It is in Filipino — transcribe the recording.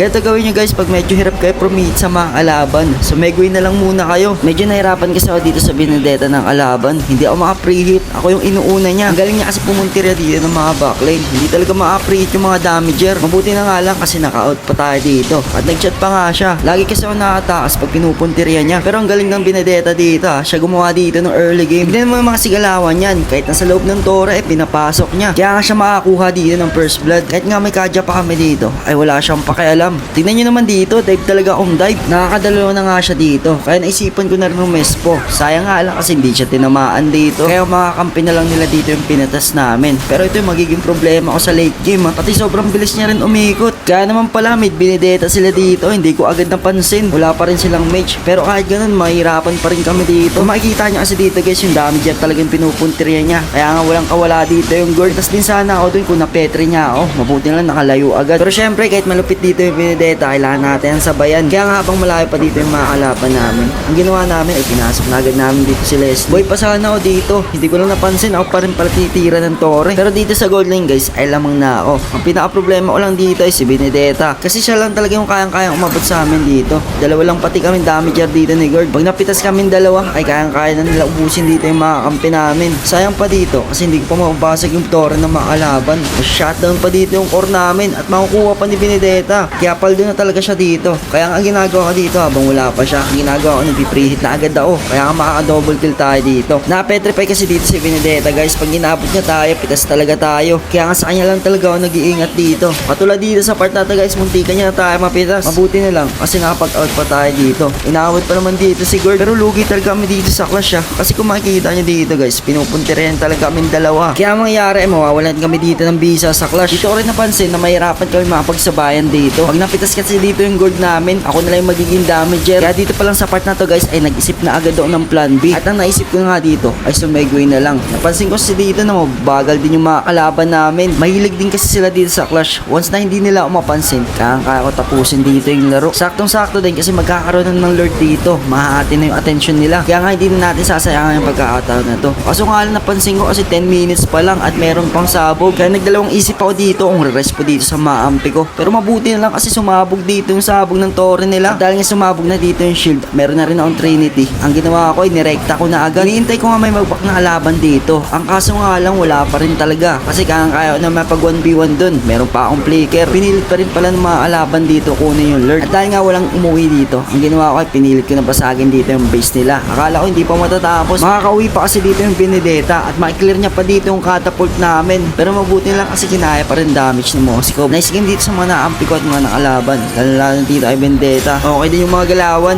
Ganito gawin nyo guys pag medyo hirap kayo promihit sa mga kalaban. So Megway na lang muna kayo. Medyo nahirapan kasi ako dito sa Benedetta ng kalaban. Hindi ako maka-preheat. Ako yung inuuna niya. Ang galing niya kasi pumuntirya dito ng mga backlane. Hindi talaga maka-preheat yung mga damager. Mabuti na nga lang kasi naka-out pa tayo dito. At nag-chat pa nga siya. Lagi kasi ako nakatakas pag pinupuntirya niya. Pero ang galing ng Benedetta dito siya gumawa dito ng early game. Hindi naman mga sigalawan yan. Kahit nasa loob ng tore pinapasok niya. Kaya nga siya makakuha dito ng first blood. Kahit nga may kadya pa kami dito ay wala siyang pakialam. Tingnan nyo naman dito. Dive talaga akong dive. Nakakadalawa na nga siya dito. Kaya naisipan ko na rin umespo. Sayang nga lang kasi hindi siya tinamaan dito. Kaya makakampi na lang nila dito yung pinatas namin. Pero ito yung magiging problema ko sa late game. Pati sobrang bilis niya rin umikot. Kaya naman pala mid Benedetta sila dito. Hindi ko agad napansin. Wala pa rin silang mage. Pero kahit ganun mahirapan pa rin kami dito. Kung makikita niya kasi dito guys yung damage yan talagang pinupuntirya niya. Kaya nga walang kawala dito yung guard. Tapos din sana ako dun kung napetri niya ako. Mabuti lang nakalayo agad. Pero syempre kahit malupit dito yung Benedetta kailangan natin ang sabayan. Kaya nga habang malayo pa dito yung mga kalaban namin, ang ginawa namin ay pinasok na agad namin dito si Leslie. Boy pa sana ako dito. Hindi ko lang napansin ako pa rin pala titira ng tore. Pero dito sa gold lane guys ay lamang na ako. Ang pinaka problema ko lang dito ay si Benedetta. Kasi siya lang talaga yung kayang-kayang umabot sa amin dito. Dalawa lang pati kami damager dito ni guard. Pag napitas kami dalawa ay kayang-kaya na nila ubusin dito yung mga kampi namin. Sayang pa dito kasi hindi ko pa mababasag yung tore ng mga kalaban. Shutdown pa dito yung core namin at makukuha pa ni Benedetta. Kaya paldo na talaga siya dito. Kaya ang ginagawa ko dito habang wala pa siya, ang ginagawa ko nagpipreheat na agad ako. Kaya nga makaka-double kill tayo dito. Napetrify kasi dito si Benedetta guys. Pag inabot niya tayo, pitas talaga tayo. Kaya nga sa kanya lang talaga ako nag-iingat dito. Katulad dito sa part natin guys, muntikan niya na tayo mapitas. Mabuti na lang kasi nakapag-out pa tayo dito. Inawat pa naman dito si Gord. Pero lugi talaga kami dito sa clash kasi kung makikita niyo dito guys, pinupuntirin talaga kami dalawa. Kaya mangyayari mawawalan kami dito ng bisa sa clash. Dito ko rin napansin na mahirapan kami makapagsabayan dito. Pag napitas kasi dito yung gold namin, ako na lang yung magiging damager. Kaya dito pa lang sa part na to guys ay nag-isip na agad ako ng plan B. At ang naisip ko nga dito ay sumegway na lang. Napansin ko si dito na mabagal din yung mga kalaban namin. Mahilig din kasi sila dito sa clash. Once na hindi nila ako mapansin, kaya ko tapusin dito yung laro. Saktong-sakto din kasi magkakaroon ng lord dito. Mahahati na yung attention nila. Kaya nga hindi na natin sasayangan yung pagkakataon na to. Kaso nga lang napansin ko kasi 10 minutes pa lang at meron pang sabog. Kaya nagdalawang isip ako dito kung re-rest po dito sa maampi ko. Pero mabuti na lang kasi sumabog dito yung sabog ng tore nila. At dahil nga sumabog na dito yung shield, meron na rin akong Trinity. Ang ginawa ko ay nirekta ko na agad. Hinihintay ko nga may magbak na kalaban dito. Ang kaso nga lang wala pa rin talaga. Kasi kaya na mapag 1v1 dun. Meron pa akong flicker. Pinilit pa rin pala ng mga kalaban dito kunin yung lord. At dahil nga walang umuwi dito, ang ginawa ko ay pinilit ko na basagin dito yung base nila. Akala ko hindi pa matatapos. Makakauwi pa kasi dito yung Benedetta at makiklear niya pa dito yung catapult namin. Pero mabuti lang kasi kinaya pa rin damage ni Mosikov. Nice game dito sa mga naampi ko at mga nakalaban. Lalo dito ay Benedetta. Okay din yung mga galawan.